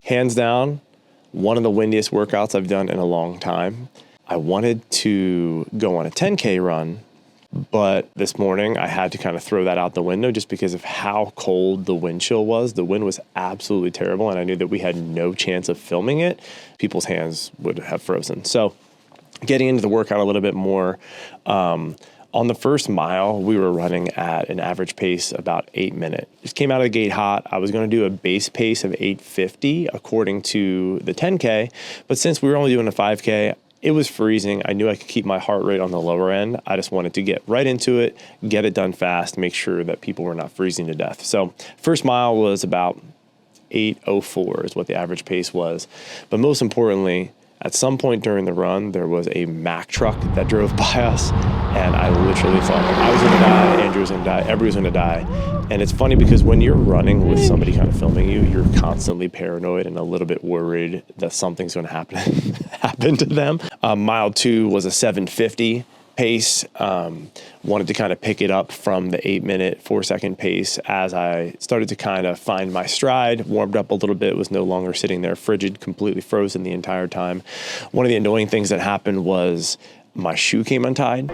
hands down, one of the windiest workouts I've done in a long time. I wanted to go on a 10K run, but this morning I had to kind of throw that out the window just because of how cold the wind chill was. The wind was absolutely terrible, and I knew that we had no chance of filming it. People's hands would have frozen. So getting into the workout a little bit more, on the first mile, we were running at an average pace about 8 minutes. Just came out of the gate hot. I was going to do a base pace of 8:50 according to the 10K, but since we were only doing a 5K, it was freezing. I knew I could keep my heart rate on the lower end. I just wanted to get right into it, get it done fast, make sure that people were not freezing to death. So first mile was about 8:04 is what the average pace was. But most importantly, at some point during the run, there was a Mack truck that drove by us, and I literally thought I was going to die, Andrew was going to die, everybody was going to die. And it's funny because when you're running with somebody kind of filming you, you're constantly paranoid and a little bit worried that something's going to happen to them. Mile 2 was a 7:50 pace. Wanted to kind of pick it up from the 8 minute, 4 second pace as I started to kind of find my stride, warmed up a little bit, was no longer sitting there frigid, completely frozen the entire time. One of the annoying things that happened was my shoe came untied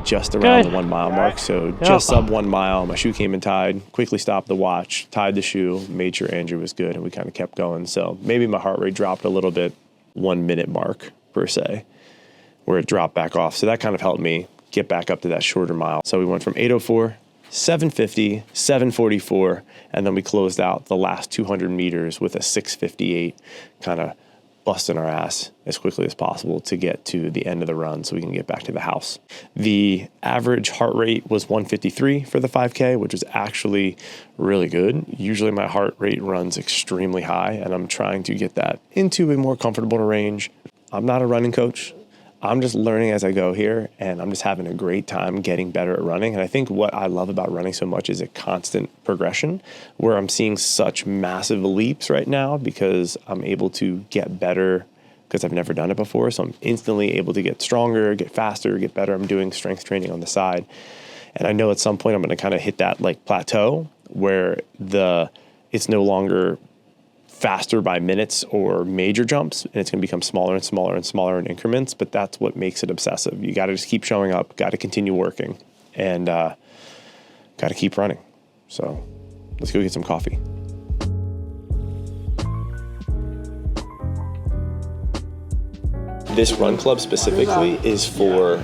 just around the 1 mile mark. So just sub 1 mile, my shoe came untied, quickly stopped the watch, tied the shoe, made sure Andrew was good, and we kind of kept going. So maybe my heart rate dropped a little bit, 1 minute mark per se, where it dropped back off. So that kind of helped me get back up to that shorter mile. So we went from 8:04, 7:50, 7:44, and then we closed out the last 200 meters with a 6:58, kind of busting our ass as quickly as possible to get to the end of the run so we can get back to the house. The average heart rate was 153 for the 5K, which is actually really good. Usually my heart rate runs extremely high, and I'm trying to get that into a more comfortable range. I'm not a running coach. I'm just learning as I go here, and I'm just having a great time getting better at running. And I think what I love about running so much is a constant progression where I'm seeing such massive leaps right now because I'm able to get better because I've never done it before. So I'm instantly able to get stronger, get faster, get better. I'm doing strength training on the side. And I know at some point I'm going to kind of hit that like plateau where it's no longer faster by minutes or major jumps, and it's going to become smaller and smaller and smaller in increments, but that's what makes it obsessive. You got to just keep showing up, got to continue working, and got to keep running. So let's go get some coffee. This run club specifically is for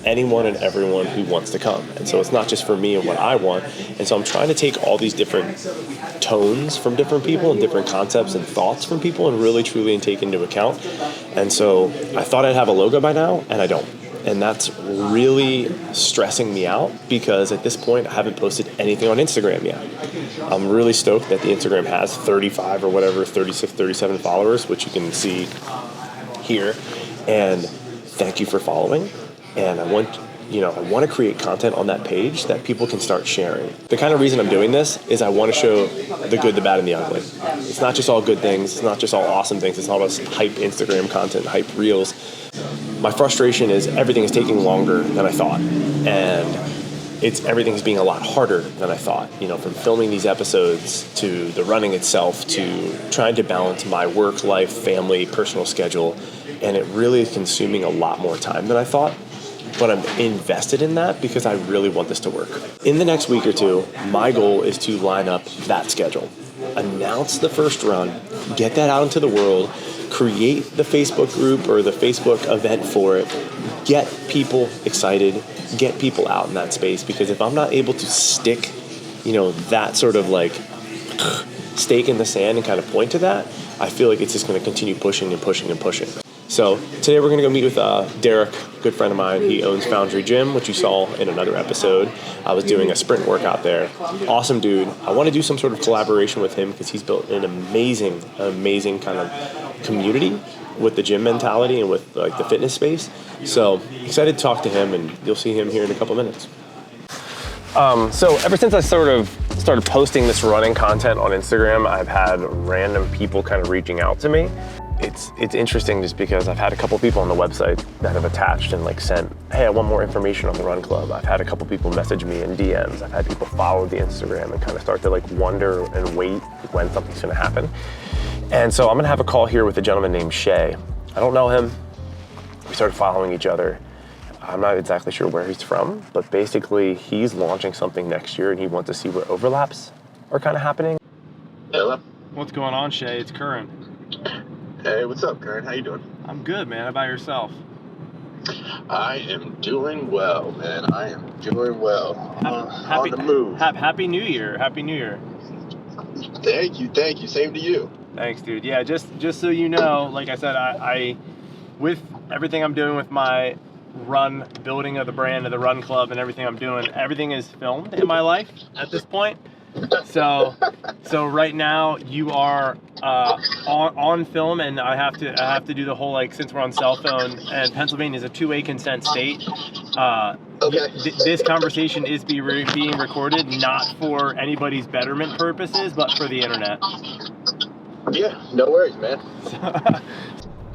anyone and everyone who wants to come. And so it's not just for me and what I want. And so I'm trying to take all these different tones from different people and different concepts and thoughts from people and really truly take into account. And so I thought I'd have a logo by now, and I don't. And that's really stressing me out because at this point I haven't posted anything on Instagram yet. I'm really stoked that the Instagram has 35 or whatever, 36, 37 followers, which you can see here. And thank you for following. And I want to create content on that page that people can start sharing. The kind of reason I'm doing this is I want to show the good, the bad, and the ugly. It's not just all good things. It's not just all awesome things. It's not just hype Instagram content, hype reels. My frustration is everything is taking longer than I thought. And everything's being a lot harder than I thought. From filming these episodes to the running itself to trying to balance my work, life, family, personal schedule. And it really is consuming a lot more time than I thought. But I'm invested in that because I really want this to work. In the next week or two, my goal is to line up that schedule. Announce the first run, get that out into the world, create the Facebook group or the Facebook event for it, get people excited, get people out in that space. Because if I'm not able to stick, that sort of like stake in the sand and kind of point to that, I feel like it's just going to continue pushing and pushing and pushing. So today we're going to go meet with Derek, good friend of mine. He owns Foundry Gym, which you saw in another episode. I was doing a sprint workout there. Awesome dude. I want to do some sort of collaboration with him because he's built an amazing kind of community with the gym mentality and with like the fitness space. So excited to talk to him, and you'll see him here in a couple minutes. So ever since I started posting this running content on Instagram, I've had random people kind of reaching out to me. It's interesting just because I've had a couple people on the website that have attached and like sent, hey, I want more information on the Run Club. I've had a couple people message me in DMs. I've had people follow the Instagram and kind of start to like wonder and wait when something's going to happen. And so I'm gonna have a call here with a gentleman named Shay. I don't know him. We started following each other. I'm not exactly sure where he's from, but basically he's launching something next year and he wants to see where overlaps are kind of happening. Hello. What's going on, Shay? It's Curran. Hey, what's up, Curran? How you doing? I'm good, man. How about yourself? I am doing well, man. I am doing well. On the move. Happy New Year. Happy New Year. Thank you. Same to you. Thanks, dude. Yeah, just so you know, like I said, I with everything I'm doing with my run, building of the brand of the run club and everything I'm doing, everything is filmed in my life at this point. So right now you are on film, and I have to do the whole, like, since we're on cell phone and Pennsylvania is a two-way consent state. Okay. This conversation is being recorded, not for anybody's betterment purposes, but for the internet. Yeah, no worries, man.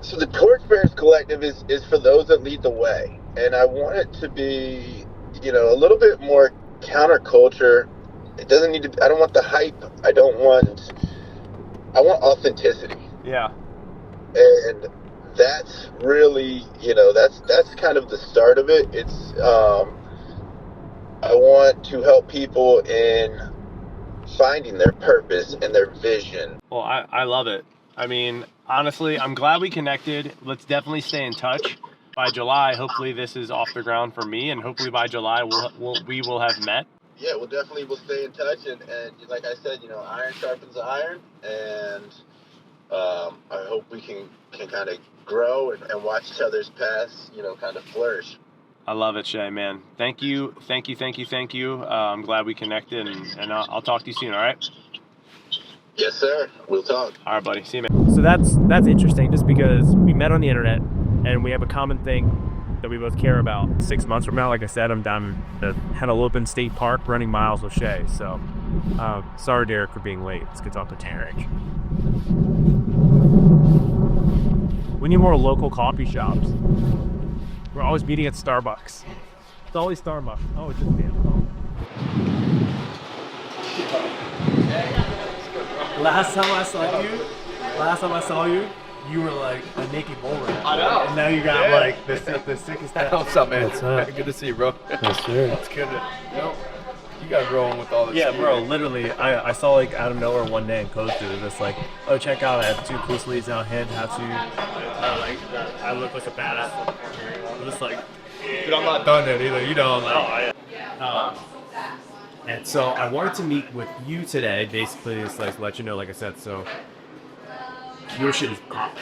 So the Torchbearers Collective is for those that lead the way, and I want it to be, a little bit more counterculture. It doesn't need to. I don't want the hype. I want authenticity. Yeah. And that's really, that's kind of the start of it. It's I want to help people in finding their purpose and their vision. Well, I love it. I mean, honestly, I'm glad we connected. Let's definitely stay in touch. By July, hopefully this is off the ground for me, and hopefully by July we will have met. Yeah, we'll stay in touch, and like I said, iron sharpens iron, and I hope we can kind of grow and watch each other's paths, kind of flourish. I love it, Shay, man. Thank you. I'm glad we connected, and I'll talk to you soon, all right? Yes, sir. We'll talk. All right, buddy. See you, man. So that's interesting, just because we met on the internet, and we have a common thing that we both care about. 6 months from now, like I said, I'm down at Henalopen State Park running miles with Shay. So, sorry, Derek, for being late. Let's get talk to Derek. We need more local coffee shops. We're always meeting at Starbucks. It's always Starbucks. Oh, it's just damn. Last time I saw you, you were like a naked bull rat. I know. And now you got like the sickest head. What's up, man? What's up? Good to see you, bro. Yes, sir. It's good. You guys rolling with all this. Yeah, bro. Literally, I saw like out of nowhere one day and posted it. It's like, oh, check out, I have 2 cool sleeves down here. I look like a badass. I'm just like, Dude, I'm not done yet either. You know, and so I wanted to meet with you today. Basically, it's like let you know, like I said. So your shit is popping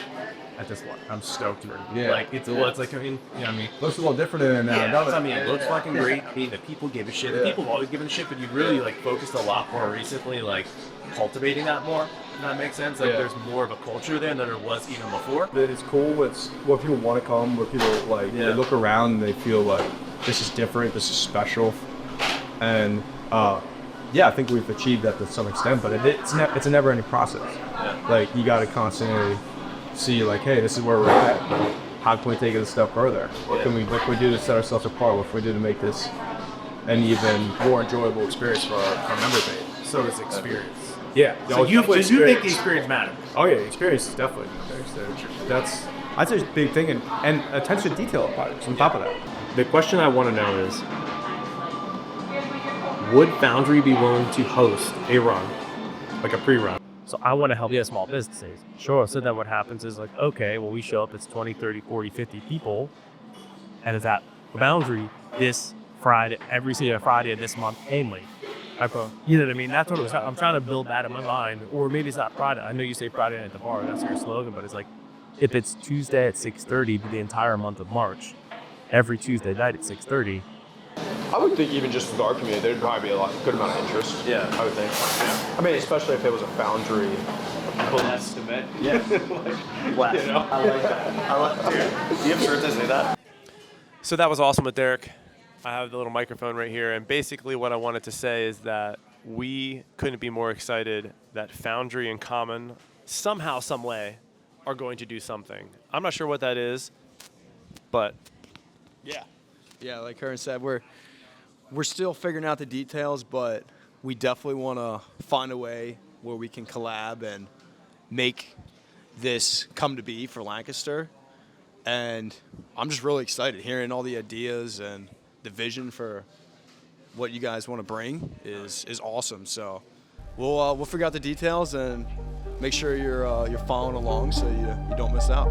at this point. I'm stoked. Yeah. Like it's like, I mean, you know what I mean? looks a little different than I mean, it looks fucking great. I mean, the people give a shit. The people have always given a shit, but you really like focused a lot more recently, like cultivating that more. If that makes sense. Like there's more of a culture there than there was even before. That it's cool. It's where people want to come. Where people they look around and they feel like this is different. This is special. And I think we've achieved that to some extent. But it's a never-ending process. Yeah. Like you got to constantly see like, hey, this is where we're at. How can we take it a step further? What can we do to set ourselves apart? What can we do to make this an even more enjoyable experience for our member base? So it's experience. Yeah. So you think the experience matters? Oh yeah, experience is definitely matters. That's I'd say it's a big thing, and attention to detail about it. On top of that, The question I want to know is, would Foundry be willing to host a run, like a pre-run? So I want to help small businesses. Sure. So then what happens is like, okay, well, we show up, it's 20, 30, 40, 50 people, and it's at Foundry this Friday, every single Friday of this month mainly. You know what I mean? That's what it was. I'm trying to build that in my mind. Or maybe it's not Friday. I know you say Friday night at the bar. That's your slogan. But it's like, if it's Tuesday at 6:30 the entire month of March, every Tuesday night at 6:30. I would think even just with our community, there'd probably be good amount of interest. Yeah. I would think. Yeah. I mean, especially if it was a Foundry. Estimate. Yeah. Blast. You know? I like that. Dude, do you have shirts that say that? So that was awesome with Derek. I have the little microphone right here, and basically what I wanted to say is that we couldn't be more excited that Foundry and Common somehow, some way, are going to do something. I'm not sure what that is, but yeah, like Curran said, we're still figuring out the details, but we definitely want to find a way where we can collab and make this come to be for Lancaster. And I'm just really excited hearing all the ideas and the vision for what you guys want to bring is awesome. So we'll figure out the details and make sure you're following along so you don't miss out.